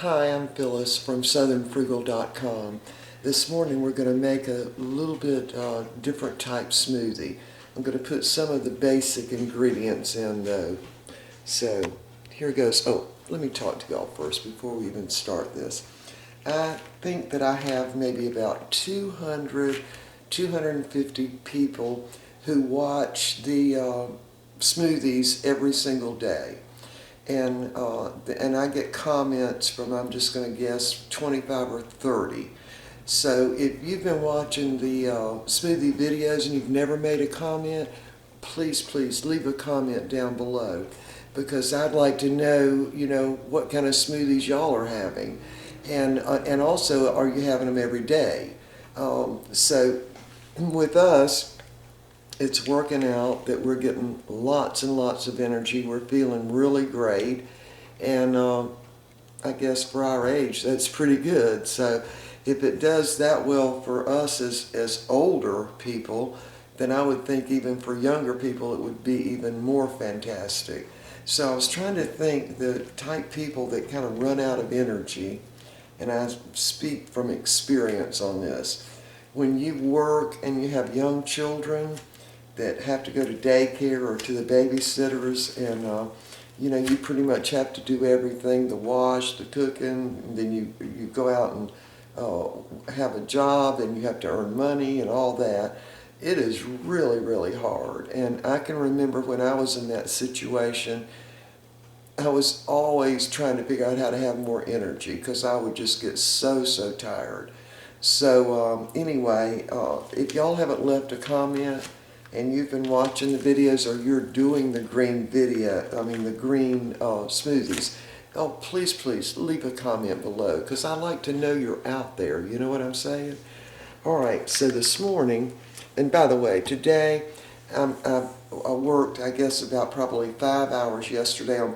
Hi, I'm Phyllis from southernfrugal.com. This morning we're going to make a little bit different type smoothie. I'm going to put some of the basic ingredients in though. So here goes. Oh, let me talk to y'all first before we even start this. I think that I have maybe about 250 people who watch the smoothies every single day. And I get comments from, I'm just going to guess, 25 or 30. So if you've been watching the smoothie videos and you've never made a comment, please leave a comment down below, because I'd like to know, what kind of smoothies y'all are having, and also, are you having them every day? So with us, it's working out that we're getting lots and lots of energy. We're feeling really great. And I guess for our age, that's pretty good. So if it does that well for us as older people, then I would think even for younger people it would be even more fantastic. So I was trying to think the type people that kind of run out of energy, and I speak from experience on this. When you work and you have young children that have to go to daycare or to the babysitters, and you pretty much have to do everything, the wash, the cooking, and then you go out and have a job, and you have to earn money and all that. It is really hard. And I can remember when I was in that situation, I was always trying to figure out how to have more energy, because I would just get so tired. So anyway, if y'all haven't left a comment and you've been watching the videos, or you're doing the green smoothies, oh, please leave a comment below, because I like to know you're out there. You know what I'm saying? All right, so this morning, and by the way, today I worked, I guess, about probably 5 hours yesterday on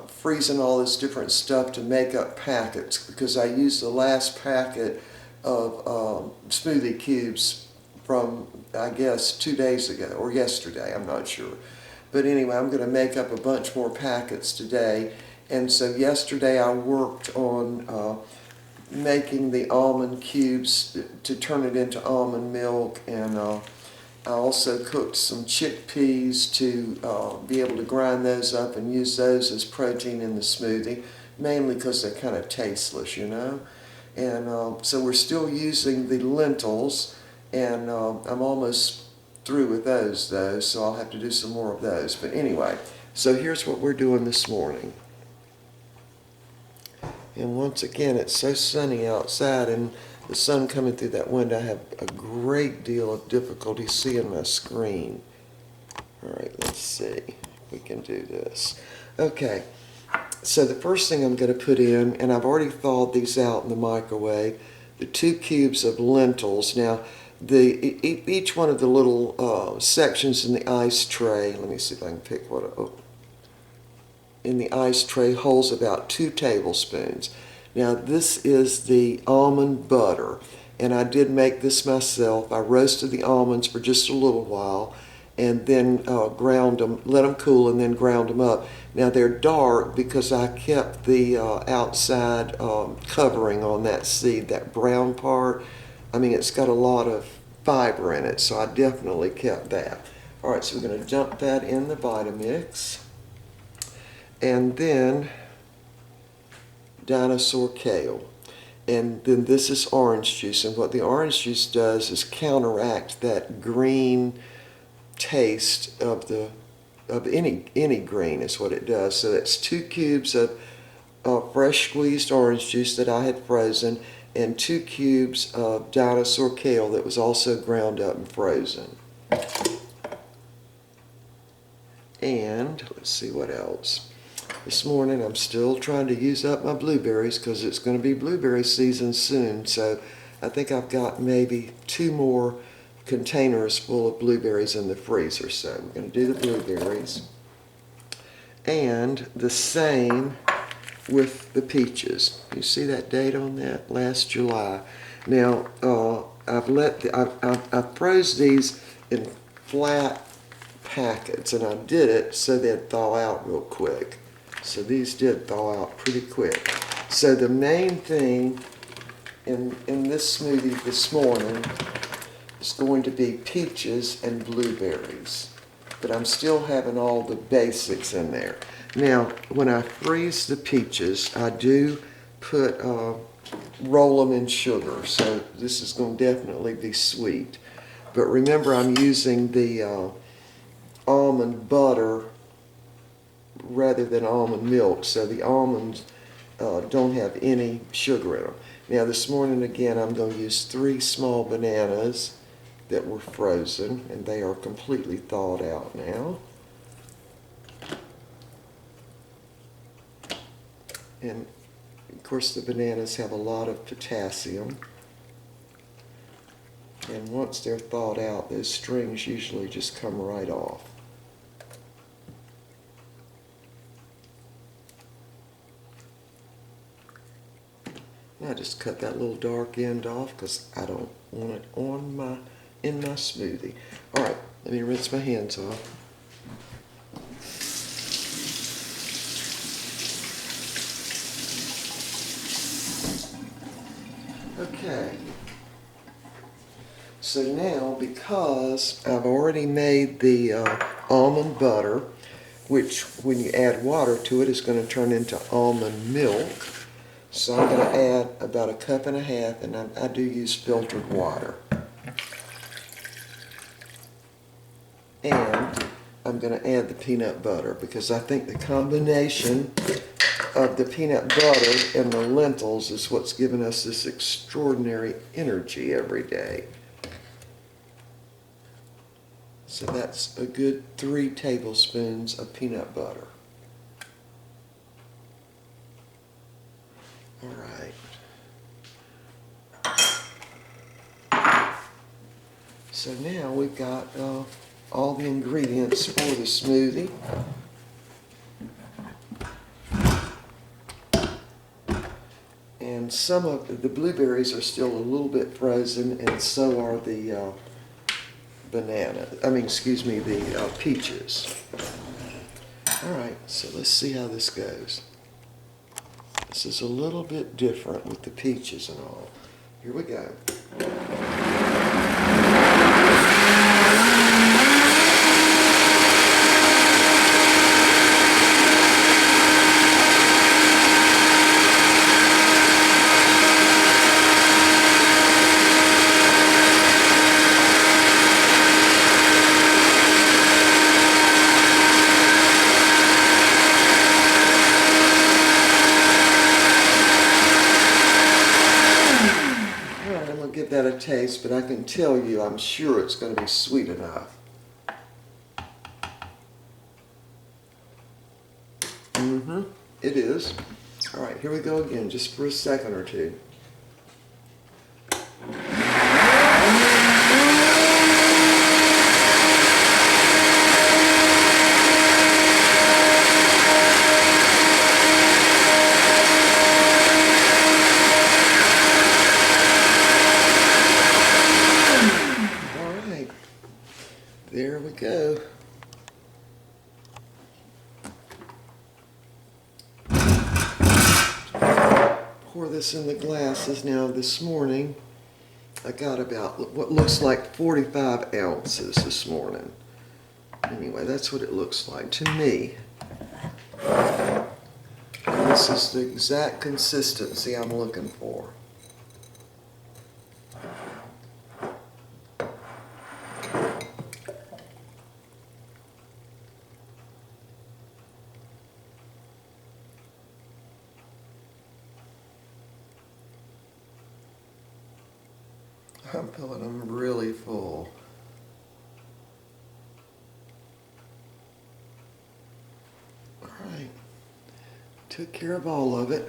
freezing all this different stuff to make up packets, because I used the last packet of smoothie cubes from, I guess, 2 days ago, or yesterday, I'm not sure. But anyway, I'm going to make up a bunch more packets today. And so yesterday I worked on making the almond cubes to turn it into almond milk, and I also cooked some chickpeas to be able to grind those up and use those as protein in the smoothie, mainly because they're kind of tasteless, And so we're still using the lentils, and I'm almost through with those though, so I'll have to do some more of those. But anyway, so here's what we're doing this morning. And once again, it's so sunny outside, and the sun coming through that window, I have a great deal of difficulty seeing my screen. All right, let's see if we can do this. Okay, so the first thing I'm going to put in, and I've already thawed these out in the microwave, the 2 cubes of lentils. Now, each one of the little sections in the ice tray, let me see if I can pick in the ice tray holds about 2 tablespoons. Now, this is the almond butter, and I did make this myself. I roasted the almonds for just a little while, and then ground them, let them cool, and then ground them up. Now, they're dark because I kept the outside covering on that seed, that brown part. I mean, it's got a lot of fiber in it, so I definitely kept that. All right, so we're going to dump that in the Vitamix. And then Dinosaur kale. And then this is orange juice. And what the orange juice does is counteract that green taste of any green is what it does. So that's 2 cubes of fresh squeezed orange juice that I had frozen, and 2 cubes of Dinosaur kale that was also ground up and frozen. And let's see what else. This morning I'm still trying to use up my blueberries, because it's going to be blueberry season soon. So I think I've got maybe 2 more containers full of blueberries in the freezer. So I'm going to do the blueberries. And the same with the peaches. You see that date on that? Last July. Now, I froze these in flat packets, and I did it so they'd thaw out real quick. So these did thaw out pretty quick. So the main thing in this smoothie this morning is going to be peaches and blueberries. But I'm still having all the basics in there. Now, when I freeze the peaches, I do put, roll them in sugar. So this is going to definitely be sweet. But remember, I'm using the almond butter rather than almond milk. So the almonds don't have any sugar in them. Now this morning again I'm going to use 3 small bananas that were frozen, and they are completely thawed out now. And of course the bananas have a lot of potassium, and once they're thawed out, those strings usually just come right off. I just cut that little dark end off because I don't want it in my smoothie. All right, let me rinse my hands off. Okay. So now, because I've already made the almond butter, which when you add water to it is going to turn into almond milk. So I'm going to add about 1.5 cups, and I do use filtered water. And I'm going to add the peanut butter because I think the combination of the peanut butter and the lentils is what's given us this extraordinary energy every day. So that's a good 3 tablespoons of peanut butter. All right. So now we've got all the ingredients for the smoothie. And some of the blueberries are still a little bit frozen, and so are the the peaches. All right, so let's see how this goes. This is a little bit different with the peaches and all. Here we go. Give that a taste, but I can tell you I'm sure it's going to be sweet enough. It is. All right, here we go again, just for a second or two. There we go. Pour this in the glasses. Now this morning I got about what looks like 45 ounces this morning. Anyway, that's what it looks like to me. And this is the exact consistency I'm looking for. I'm filling them really full. All right, took care of all of it.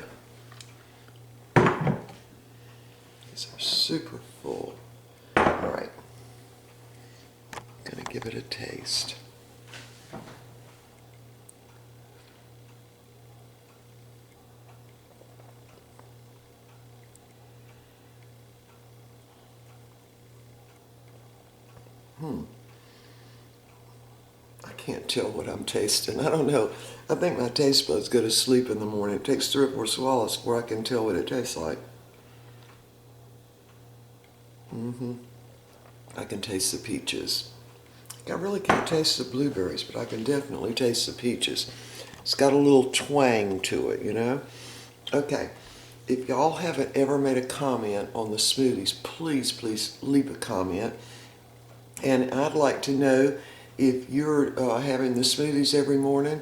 These are super full. All right, gonna give it a taste. I can't tell what I'm tasting. I don't know. I think my taste buds go to sleep in the morning. It takes 3 or 4 swallows before I can tell what it tastes like. I can taste the peaches. I really can't taste the blueberries, but I can definitely taste the peaches. It's got a little twang to it, you know? Okay, if y'all haven't ever made a comment on the smoothies, please leave a comment. And I'd like to know if you're having the smoothies every morning,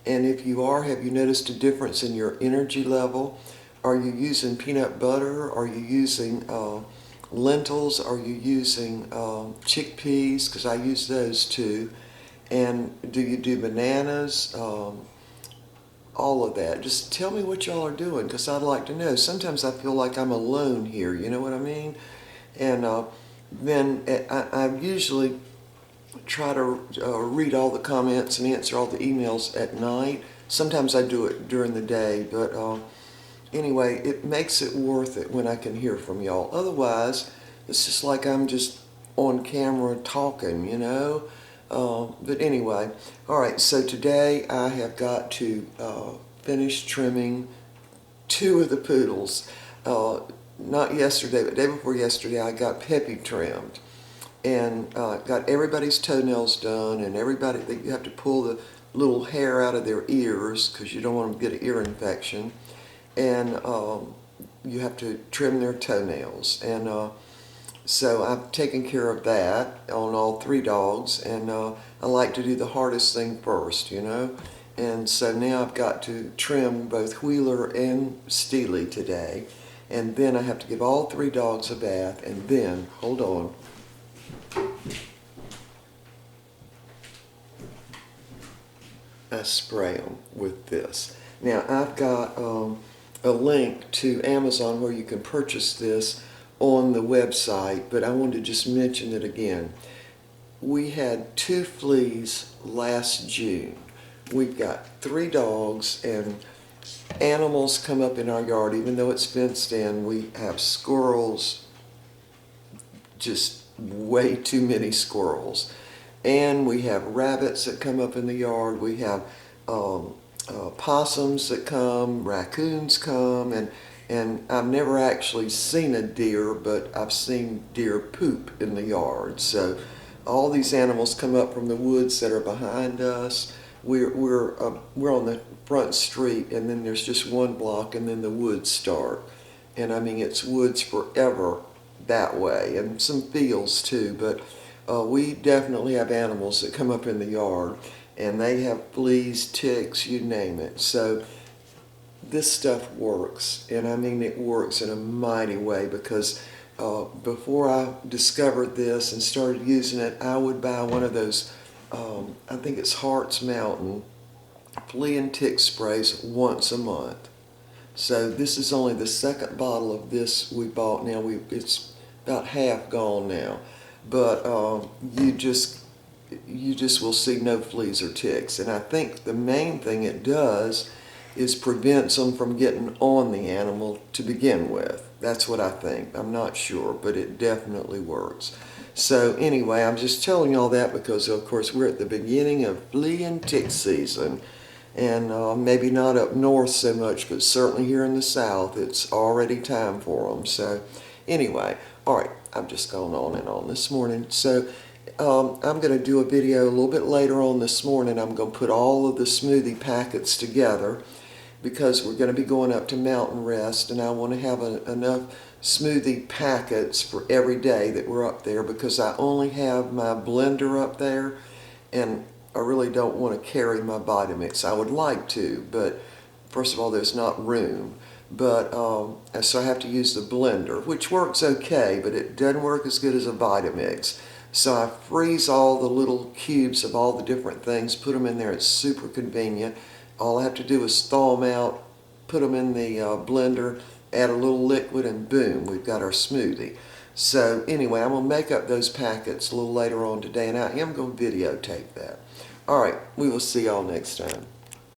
and if you are, have you noticed a difference in your energy level? Are you using peanut butter? Are you using lentils? Are you using chickpeas? Because I use those too. And do you do bananas? All of that. Just tell me what y'all are doing, because I'd like to know. Sometimes I feel like I'm alone here, you know what I mean? And then I usually try to read all the comments and answer all the emails at night. Sometimes I do it during the day, but anyway, it makes it worth it when I can hear from y'all. Otherwise, it's just like I'm just on camera talking, you know? But anyway, all right, so today I have got to finish trimming 2 of the poodles. Not yesterday, but the day before yesterday, I got Peppy trimmed. And got everybody's toenails done, and everybody, you have to pull the little hair out of their ears because you don't want them to get an ear infection. And you have to trim their toenails. And so I've taken care of that on all 3 dogs, and I like to do the hardest thing first, you know. And so now I've got to trim both Wheeler and Steely today, and then I have to give all 3 dogs a bath, and then, hold on, I spray them with this. Now I've got a link to Amazon where you can purchase this on the website, but I wanted to just mention it again. We had 2 fleas last June. We've got 3 dogs, and animals come up in our yard. Even though it's fenced in, we have squirrels, just way too many squirrels. And we have rabbits that come up in the yard. We have possums that come, raccoons come, and I've never actually seen a deer, but I've seen deer poop in the yard. So all these animals come up from the woods that are behind us. We're on the front street, and then there's just 1 block, and then the woods start. And I mean, it's woods forever that way, and some fields too, but we definitely have animals that come up in the yard, and they have fleas, ticks, you name it. So this stuff works, and I mean it works in a mighty way, because before I discovered this and started using it, I would buy one of those, I think it's Hart's Mountain flea and tick sprays once a month. So this is only the 2nd bottle of this we bought now. It's about half gone now, but you just will see no fleas or ticks. And I think the main thing it does is prevents them from getting on the animal to begin with. That's what I think. I'm not sure, but it definitely works. So anyway, I'm just telling you all that because, of course, we're at the beginning of flea and tick season. And maybe not up north so much, but certainly here in the south, it's already time for them. So anyway, all right, I've just gone on and on this morning. So I'm going to do a video a little bit later on this morning. I'm going to put all of the smoothie packets together because we're going to be going up to Mountain Rest, and I want to have enough smoothie packets for every day that we're up there, because I only have my blender up there, and I really don't want to carry my Vitamix. I would like to, but first of all, there's not room. But so I have to use the blender, which works okay, but it doesn't work as good as a Vitamix. So I freeze all the little cubes of all the different things, put them in there. It's super convenient. All I have to do is thaw them out, put them in the blender, add a little liquid, and boom, we've got our smoothie. So anyway, I'm going to make up those packets a little later on today, and I am going to videotape that. All right, we will see y'all next time.